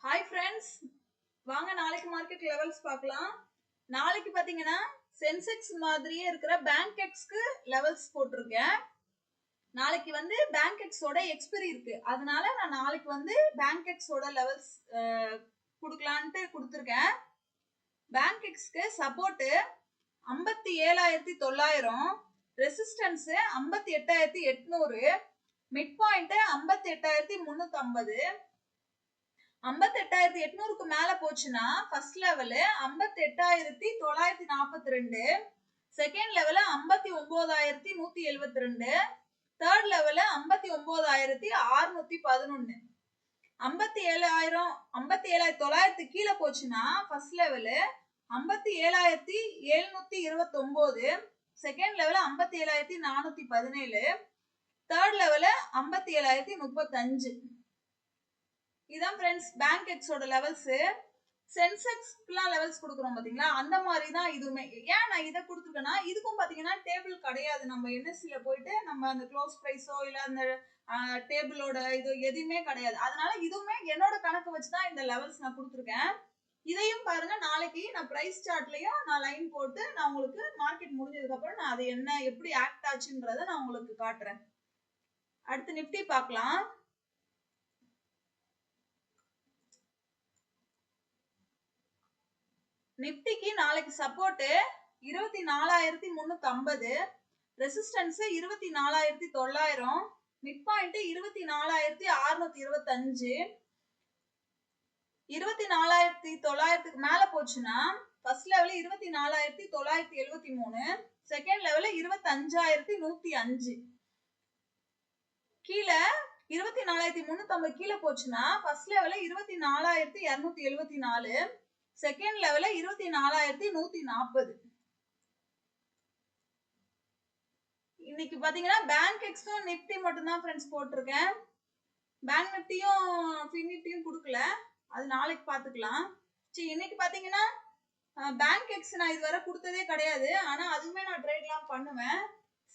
Hi friends, வாங்க நாளைக்கு market levels பார்க்கலாம். நாளைக்கு பார்த்தீங்கன்னா சென்செக்ஸ் மாதிரியே இருக்கிற பேங்க் எக்ஸ்க்கு லெவல்ஸ் போட்டிருக்கேன். நாளைக்கு வந்து பேங்க் எக்ஸோட எக்ஸ்பிரி இருக்கு, அதனால நான் நாளைக்கு வந்து பேங்க் எக்ஸோட லெவல்ஸ் கொடுக்கலான்ட்டு கொடுத்துருக்கேன். பேங்க் எக்ஸ்க்கு சப்போர்ட்டு 57,900, ரெசிஸ்டன்ஸ் 58,800, மிட் பாயிண்ட் 58,350. 58,800க்கு மேல போச்சுன்னா first level 58,942, second level 59,172, third level 59,611. 57,900 கீழே போச்சுன்னா first level 57,729, second level 57,417, third level 57,035. இதான் ஃப்ரெண்ட்ஸ் பேங்க் எக்ஸோட லெவல்ஸ். சென்செக்ஸ்க்குலாம் லெவல்ஸ் கொடுக்குறோம் பார்த்தீங்களா, அந்த மாதிரி தான் இதுவுமே. ஏன் நான் இதை கொடுத்துருக்கேன்னா, இதுக்கும் பார்த்தீங்கன்னா டேபிள் கிடையாது. நம்ம என்எஸ்சியில போயிட்டு நம்ம அந்த க்ளோஸ் ப்ரைஸோ இல்லை அந்த டேபிளோட இது எதுவுமே கிடையாது. அதனால இதுவுமே என்னோட கணக்கு வச்சு தான் இந்த லெவல்ஸ் நான் கொடுத்துருக்கேன். இதையும் பாருங்க, நாளைக்கு நான் ப்ரைஸ் சார்ட்லையும் நான் லைன் போட்டு நான் உங்களுக்கு மார்க்கெட் முடிஞ்சதுக்கப்புறம் நான் அது என்ன எப்படி ஆக்ட் ஆச்சுன்றதை நான் உங்களுக்கு காட்டுறேன். அடுத்து நிஃப்டி பார்க்கலாம். நிப்டிக்கு நாளைக்கு சப்போர்ட் 24,350, ரெசிஸ்டன்ஸ் 24,900, மிட் பாயிண்ட் 24,625. 24,900க்கு மேல போச்சுன்னா ஃபர்ஸ்ட் லெவல் 24,973, செகண்ட் லெவல் 25,105. கீழே 24,350 கீழே போச்சுன்னா ஃபர்ஸ்ட் லெவல் 24,274, செகண்ட் லெவல் 24,140. இன்னைக்கு பாத்தீங்கன்னா பேங்க் எக்ஸும் நிப்டி மட்டும் தான் ஃப்ரெண்ட்ஸ் போட்டிருக்கேன். பேங்க் நிப்டியும் ஃபின் நிப்டியும் கொடுக்கல, அது நாளைக்கு பார்த்துக்கலாம். சரி, இன்னைக்கு பாத்தீங்கன்னா பேங்க் எக்ஸ் நான் இதுவரை கொடுத்ததே கிடையாது, ஆனா அதுவுமே நான் ட்ரேட்லாம் பண்ணுவேன்.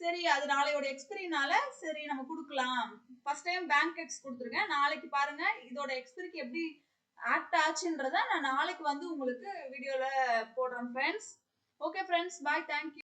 சரி, அது நாளையோட எக்ஸ்பிரினால சரி நம்ம கொடுக்கலாம். ஃபர்ஸ்ட் டைம் பேங்க் எக்ஸ் கொடுத்துருக்கேன். நாளைக்கு பாருங்க இதோட எக்ஸ்பிரிக்கு எப்படி ஆக்ட் ஆச்சுன்றத நான் நாளைக்கு வந்து உங்களுக்கு வீடியோல போடுறேன் ஃப்ரெண்ட்ஸ். ஓகே ஃப்ரெண்ட்ஸ், பாய், தேங்க்யூ.